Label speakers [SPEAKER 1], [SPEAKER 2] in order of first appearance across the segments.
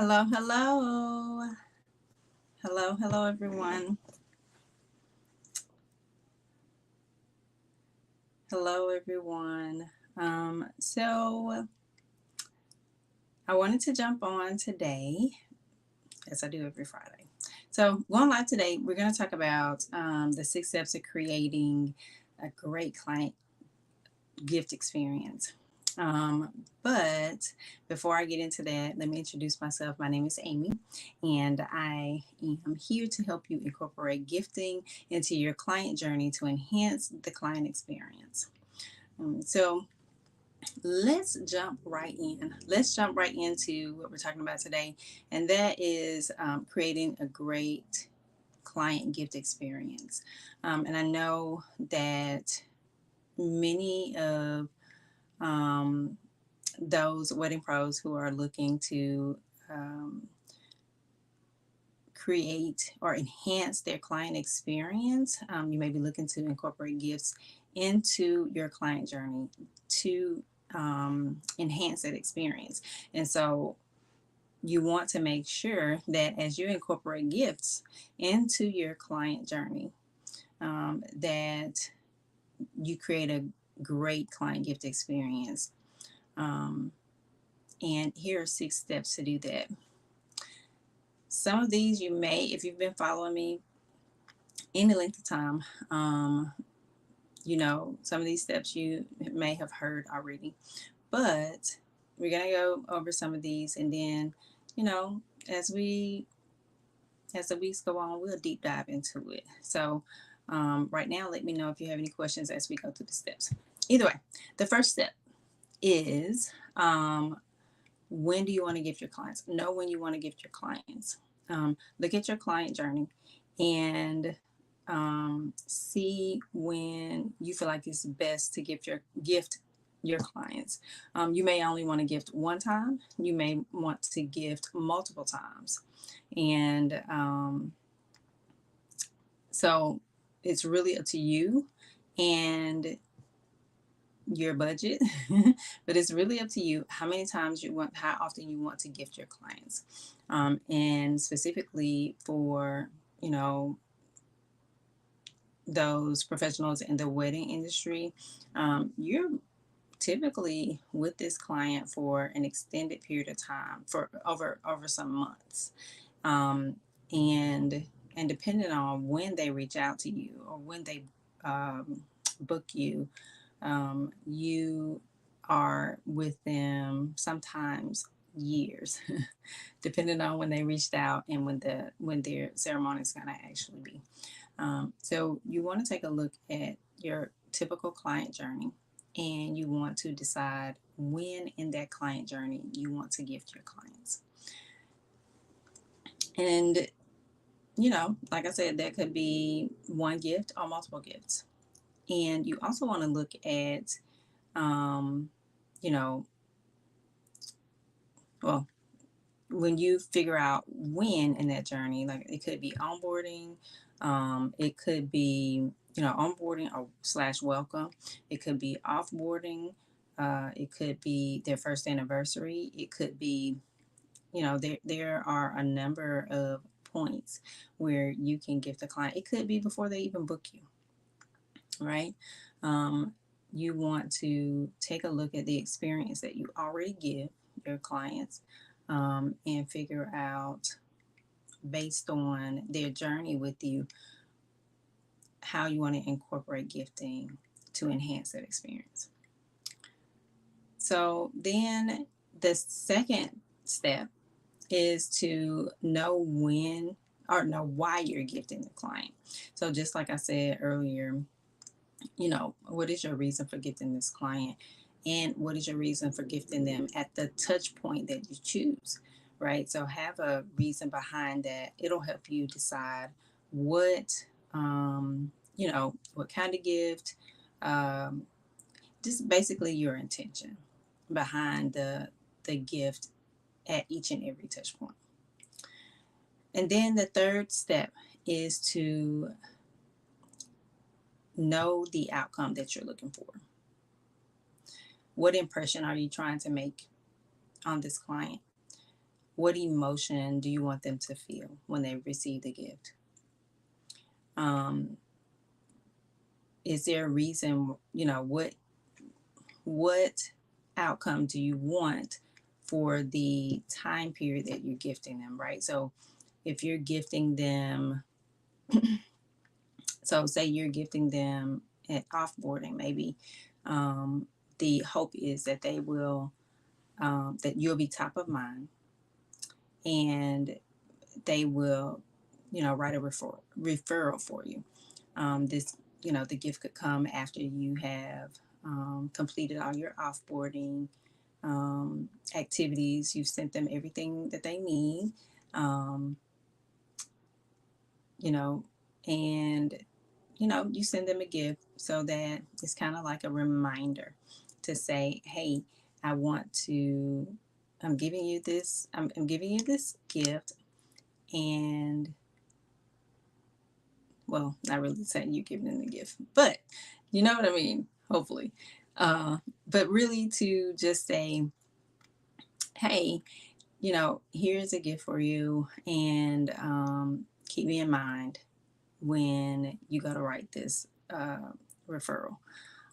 [SPEAKER 1] Hello, hello. Hello, everyone. Hello, everyone. I wanted to jump on today, as I do every Friday. So, going live today, we're going to talk about the 6 steps of creating a great client gift experience. But before I get into that, let me introduce myself. My name is Amy, and I am here to help you incorporate gifting into your client journey to enhance the client experience. So let's jump right in. Let's jump right into what we're talking about today, and that is creating a great client gift experience. And I know that many of um, those wedding pros who are looking to um, create or enhance their client experience, you may be looking to incorporate gifts into your client journey to enhance that experience. And so you want to make sure that as you incorporate gifts into your client journey, that you create a great client gift experience. Um, and here are 6 steps to do that. Some of these you may, if you've been following me any length of time, some of these steps you may have heard already. But we're going to go over some of these, and then, you know, as we as the weeks go on, we'll deep dive into it. So, right now, let me know if you have any questions as we go through the steps. Either way, the first step is when do you want to gift your clients? Know when you want to gift your clients. Look at your client journey and see when you feel like it's best to gift your clients. You may only want to gift one time. You may want to gift multiple times, and so it's really up to you and your budget, but it's really up to you how many times you want, how often you want to gift your clients. And specifically for, you know, those professionals in the wedding industry, you're typically with this client for an extended period of time, for over some months. Um, and and depending on when they reach out to you or when they book you, you are with them sometimes years, depending on when they reached out and when their ceremony is going to actually be. So you want to take a look at your typical client journey, and you want to decide when in that client journey you want to gift your clients. And like I said, that could be one gift or multiple gifts. And you also want to look at, um, you know, well, when you figure out when in that journey, like it could be onboarding, it could be, onboarding or slash welcome, it could be offboarding, it could be their first anniversary, it could be, there are a number of points where you can gift the client. It could be before they even book you, right? Um, you want to take a look at the experience that you already give your clients, and figure out, based on their journey with you, how you want to incorporate gifting to enhance that experience. So then the second step is to know when or know why you're gifting the client. So just like I said earlier, what is your reason for gifting this client, and what is your reason for gifting them at the touch point that you choose, right? So have a reason behind that. It'll help you decide what, what kind of gift, um, just basically your intention behind the gift at each and every touch point. And then the third step is to know the outcome that you're looking for. What impression are you trying to make on this client? what emotion do you want them to feel when they receive the gift? Um, is there a reason, what outcome do you want for the time period that you're gifting them, right? So if you're gifting them, so say you're gifting them at offboarding, maybe um, the hope is that they will, that you'll be top of mind, and they will, write a referral for you. This, the gift could come after you have completed all your offboarding activities. You've sent them everything that they need, um, you know, and, you send them a gift so that it's kind of like a reminder to say, hey, I want to, I'm giving you this gift, and, well, not really saying you giving them the gift, but you know what I mean, hopefully. But really to just say, hey, here's a gift for you, and keep me in mind when you go to write this referral,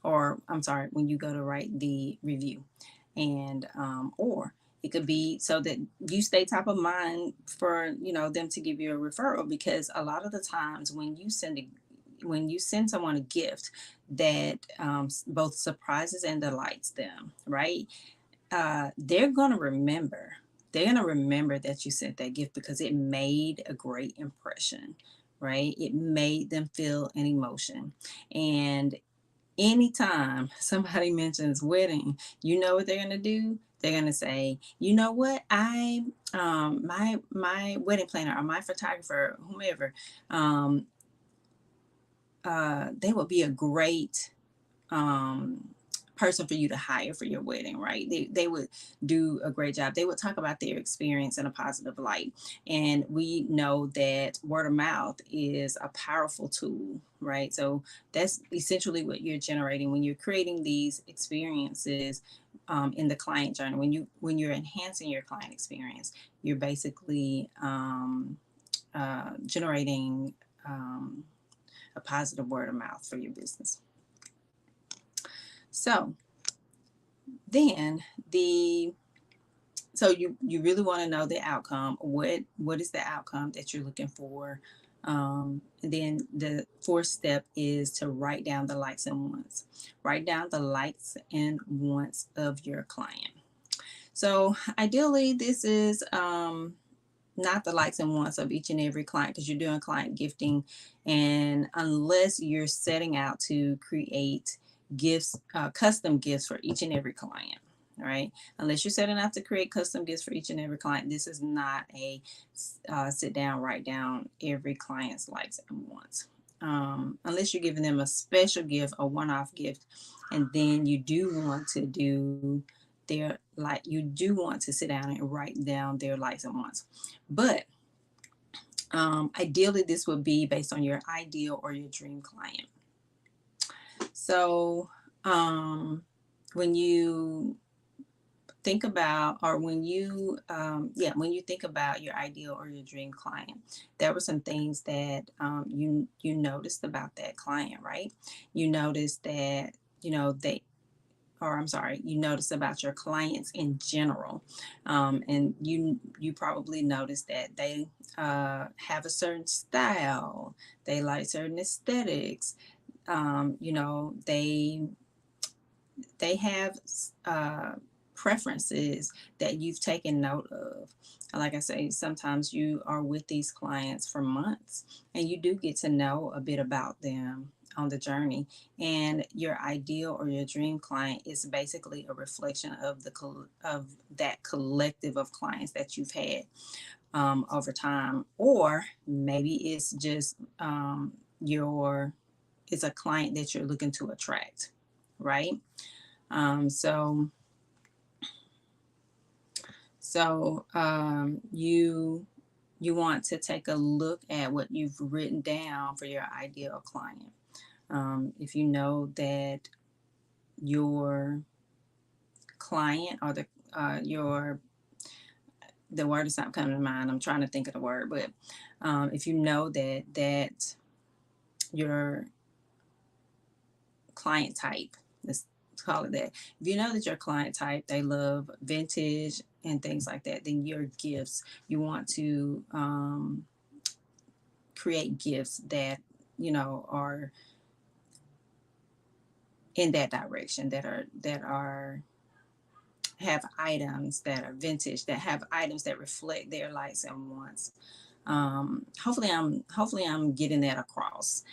[SPEAKER 1] or I'm sorry, when you go to write the review, and or it could be so that you stay top of mind for them to give you a referral, because a lot of the times when you send someone a gift that both surprises and delights them, right? They're going to remember. They're going to remember that you sent that gift because it made a great impression, right? It made them feel an emotion. And anytime somebody mentions wedding, you know what they're going to do? They're going to say, you know what? My wedding planner or my photographer, whomever, um, they would be a great um, person for you to hire for your wedding, right? They would do a great job. They would talk about their experience in a positive light. And we know that word of mouth is a powerful tool, right? So that's essentially what you're generating when you're creating these experiences in the client journey. When you're enhancing your client experience, you're basically generating a positive word of mouth for your business. So then the so you really want to know the outcome. What is the outcome that you're looking for? And then the fourth step is to write down the likes and wants. Write down the likes and wants of your client. So ideally, this is not the likes and wants of each and every client, because you're doing client gifting, and unless you're setting out to create gifts, custom gifts for each and every client, right? Unless you're setting out to create custom gifts for each and every client, this is not a sit down, write down every client's likes and wants. Unless you're giving them a special gift, a one-off gift, and then you do want to do you do want to sit down and write down their likes and wants. But ideally, this would be based on your ideal or your dream client. So when you think about, or when you think about your ideal or your dream client, there were some things that you noticed about that client, right? You noticed that they, or I'm sorry, you notice about your clients in general, and you probably notice that they have a certain style, they like certain aesthetics, they have preferences that you've taken note of. Like I say, sometimes you are with these clients for months, and you do get to know a bit about them on the journey. And your ideal or your dream client is basically a reflection of of that collective of clients that you've had over time, or maybe it's just your it's a client that you're looking to attract, right? So you want to take a look at what you've written down for your ideal client. If you know that your client or your the word is not coming to mind. I'm trying to think of the word, but if you know that your client type, let's call it that. If you know that your client type, they love vintage and things like that, then your gifts, you want to create gifts that, are in that direction, that are have items that are vintage, that have items that reflect their likes and wants. Hopefully I'm getting that across,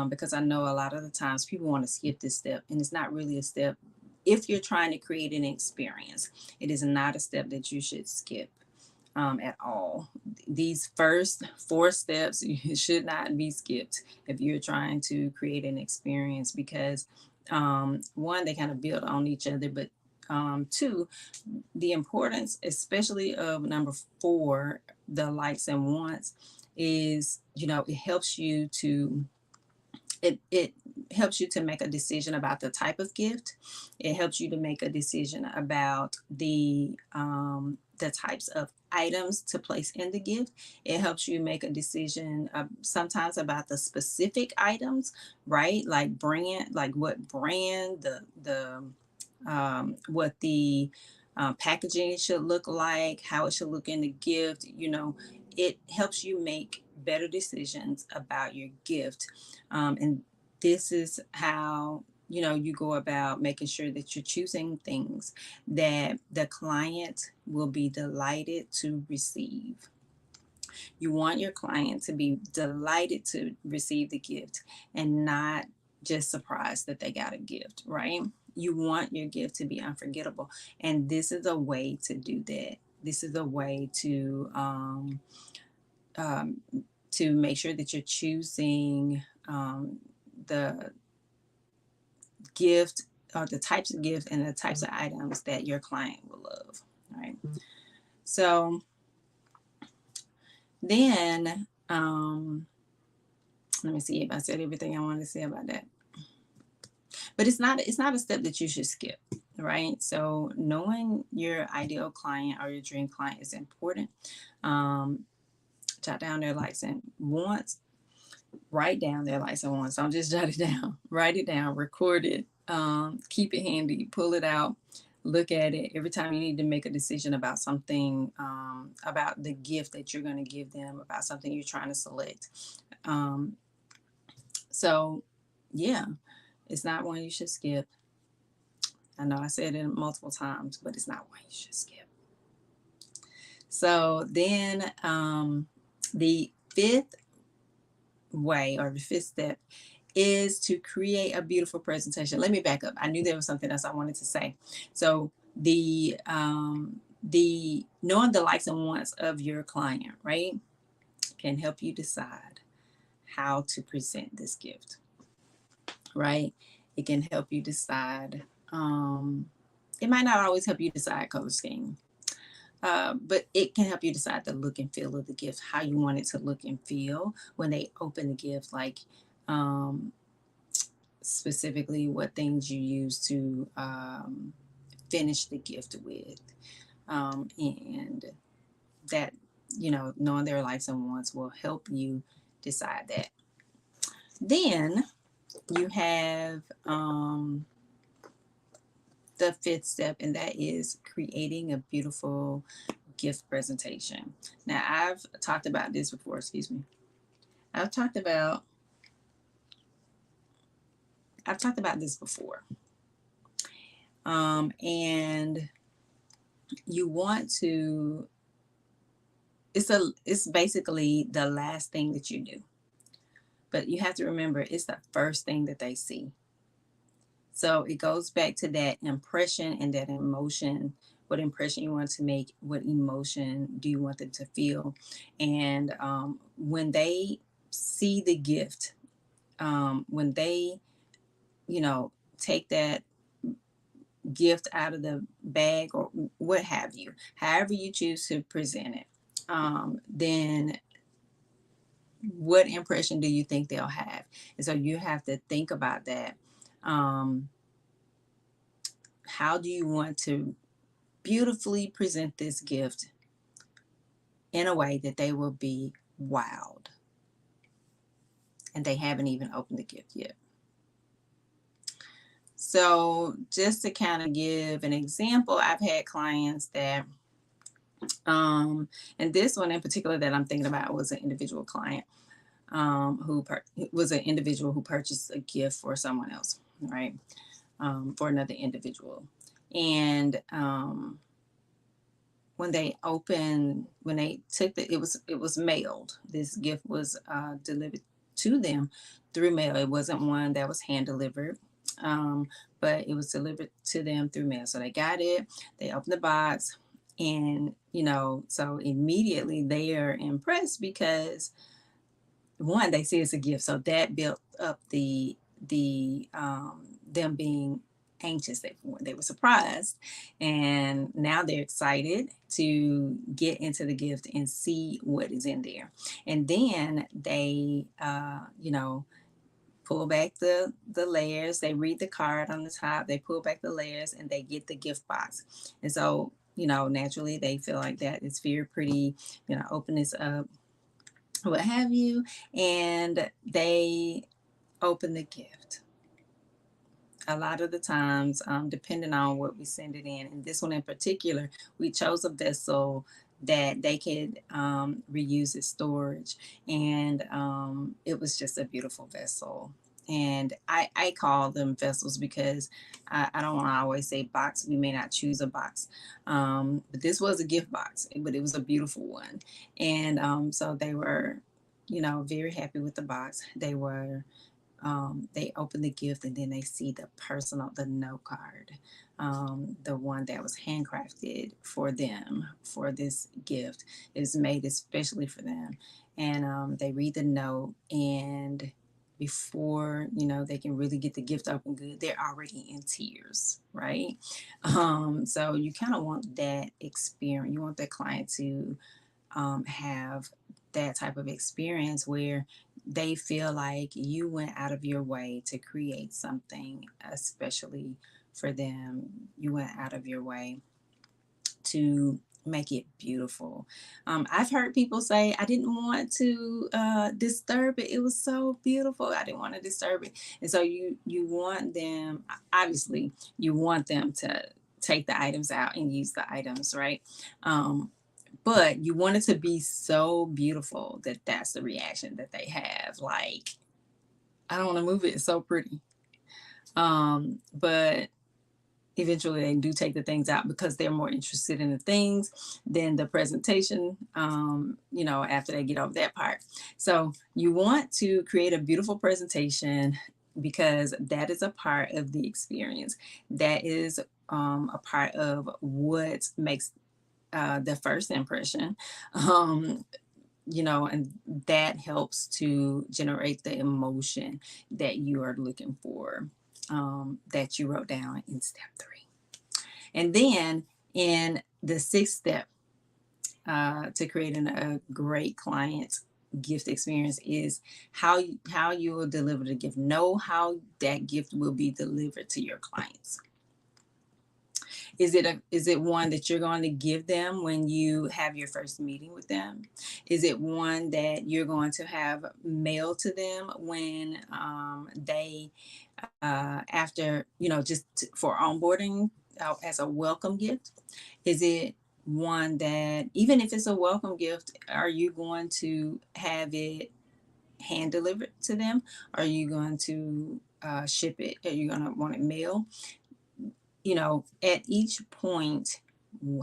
[SPEAKER 1] because I know a lot of the times people want to skip this step, and it's not really a step. If you're trying to create an experience, it is not a step that you should skip, at all. These first four steps should not be skipped if you're trying to create an experience, because one, they kind of build on each other, but two, the importance, especially of number four, the likes and wants, is, it helps you to it helps you to make a decision about the type of gift. It helps you to make a decision about the types of items to place in the gift. It helps you make a decision, sometimes about the specific items, right? Like brand, like what brand, what the packaging should look like, how it should look in the gift. It helps you make better decisions about your gift. And this is how, you go about making sure that you're choosing things that the client will be delighted to receive. You want your client to be delighted to receive the gift and not just surprised that they got a gift, right? You want your gift to be unforgettable. And this is a way to do that. This is a way um, to make sure that you're choosing the gift, or the types of gifts and the types of items that your client will love, right? So then, let me see if I said everything I wanted to say about that. But it's not a step that you should skip, right? So knowing your ideal client or your dream client is important. Um, Jot down their likes and wants. Write down their likes and wants. Don't just jot it down. Write it down. Record it. Keep it handy. Pull it out. Look at it every time you need to make a decision about something, about the gift that you're going to give them, about something you're trying to select. Um, so, yeah, it's not one you should skip. I know I said it multiple times, but it's not one you should skip. So then, the fifth way, or the fifth step, is to create a beautiful presentation. Let me back up. I knew there was something else I wanted to say. So the knowing the likes and wants of your client, right, can help you decide how to present this gift, right? It can help you decide. It might not always help you decide color scheme, but it can help you decide the look and feel of the gift, how you want it to look and feel when they open the gift, like um, specifically what things you use to finish the gift with. And that, knowing their likes and wants will help you decide that. Then you have the fifth step, and that is creating a beautiful gift presentation. Now, I've talked about this before, excuse me. I've talked about this before. And you want to, it's basically the last thing that you do. But you have to remember, it's the first thing that they see. So it goes back to that impression and that emotion. What impression you want to make? What emotion do you want them to feel? And when they see the gift, when they, take that gift out of the bag or what have you, however you choose to present it, then what impression do you think they'll have? And so you have to think about that. Um, how do you want to beautifully present this gift in a way that they will be wowed, and they haven't even opened the gift yet. So just to kind of give an example, I've had clients that, and this one in particular that I'm thinking about was an individual client, was an individual who purchased a gift for someone else, right? For another individual. And when they took it was mailed. This gift was delivered to them through mail. It wasn't one that was hand delivered, um, but it was delivered to them through mail. So they got it, they opened the box, and so immediately they are impressed because one, they see it's a gift, so that built up the them being anxious. They were surprised, and now they're excited to get into the gift and see what is in there. And then they pull back the layers. They read the card on the top, they pull back the layers, and they get the gift box. And so naturally they feel like that it's very pretty, open this up, what have you, and they open the gift. A lot of the times, depending on what we send it in, and this one in particular, we chose a vessel that they could reuse as storage, and it was just a beautiful vessel. And I call them vessels because I don't want to always say box. We may not choose a box, but this was a gift box, but it was a beautiful one. And so they were, very happy with the box. They open the gift, and then they see the note card, the one that was handcrafted for them for this gift. It was made especially for them. And they read the note, and before they can really get the gift open good, they're already in tears, right? So you kind of want that experience. You want the client to have that type of experience where they feel like you went out of your way to create something, especially for them. You went out of your way to make it beautiful. I've heard people say, I didn't want to disturb it. It was so beautiful. I didn't want to disturb it. And so you want them, obviously, you want them to take the items out and use the items, right? But you want it to be so beautiful that that's the reaction that they have. Like, I don't want to move it. It's so pretty. But eventually they do take the things out because they're more interested in the things than the presentation, after they get over that part. So you want to create a beautiful presentation because that is a part of the experience. That is a part of what makes the first impression, and that helps to generate the emotion that you are looking for, that you wrote down in step 3. And then in the 6th step, to creating a great client gift experience is how you will deliver the gift. Know how that gift will be delivered to your clients. Is it one that you're going to give them when you have your first meeting with them? Is it one that you're going to have mailed to them when they after just for onboarding, as a welcome gift? Is it one that, even if it's a welcome gift, are you going to have it hand delivered to them? Are you going to ship it? Are you going to want it mailed? At each point,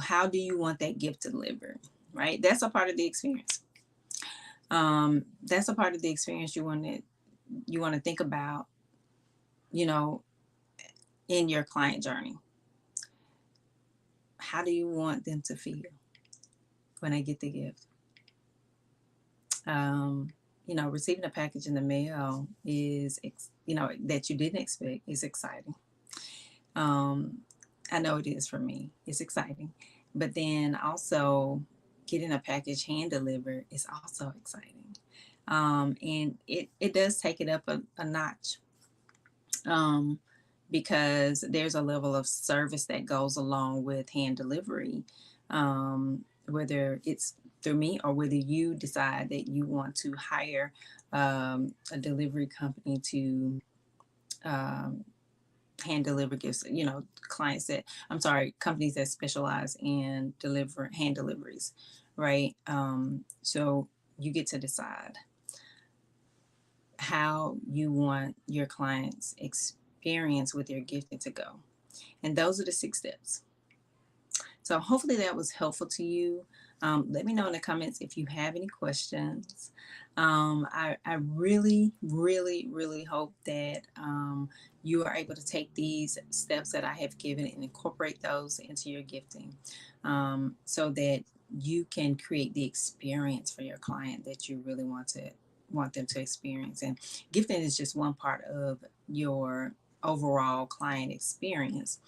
[SPEAKER 1] how do you want that gift delivered? Right? That's a part of the experience. That's a part of the experience you want to think about, in your client journey. How do you want them to feel when they get the gift? Receiving a package in the mail is, that you didn't expect, is exciting. I know it is for me. It's exciting. But then also getting a package hand delivered is also exciting. And it does take it up a notch, because there's a level of service that goes along with hand delivery, whether it's through me, or whether you decide that you want to hire a delivery company to um, hand deliver gifts, clients that, I'm sorry, companies that specialize in hand deliveries, right? So you get to decide how you want your clients' experience with your gifting to go. And those are the 6 steps. So hopefully that was helpful to you. Let me know in the comments if you have any questions. I really, really, really hope that you are able to take these steps that I have given and incorporate those into your gifting, so that you can create the experience for your client that you really want them to experience. And gifting is just one part of your overall client experience,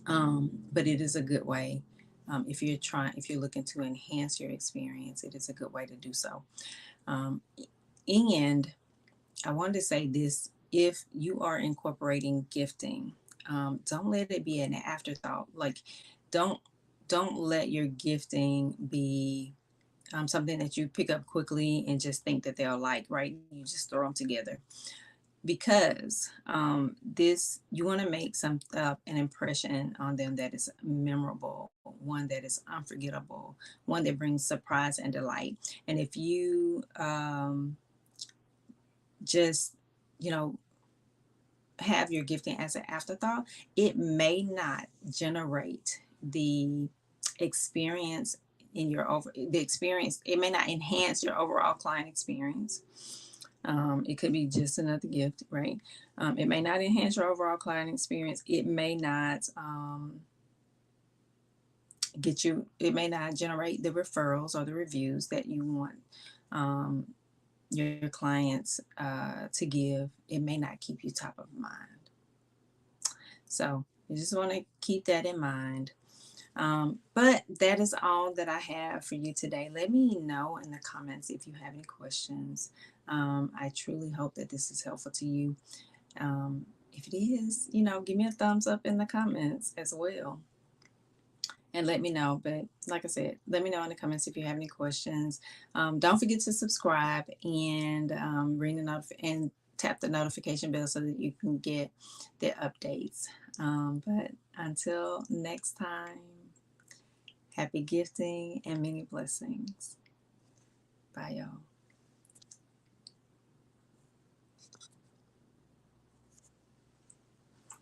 [SPEAKER 1] but it is a good way. If you're looking to enhance your experience, it is a good way to do so. Um, and I wanted to say this: if you are incorporating gifting, don't let it be an afterthought. Like, don't don't let your gifting be something that you pick up quickly and just think that they'll like. Right? You just throw them together, because this you want to make an impression on them that is memorable, one that is unforgettable, one that brings surprise and delight. And if you just you know have your gifting as an afterthought, it may not generate the experience the experience. It may not enhance your overall client experience. It could be just another gift, right? It may not enhance your overall client experience. It may not it may not generate the referrals or the reviews that you want um, your clients to give. It may not keep you top of mind. So you just want to keep that in mind. But that is all that I have for you today. Let me know in the comments if you have any questions. I truly hope that this is helpful to you. If it is, give me a thumbs up in the comments as well. And let me know. But like I said, let me know in the comments if you have any questions. Don't forget to subscribe and and tap the notification bell so that you can get the updates. But until next time, happy gifting and many blessings. Bye, y'all.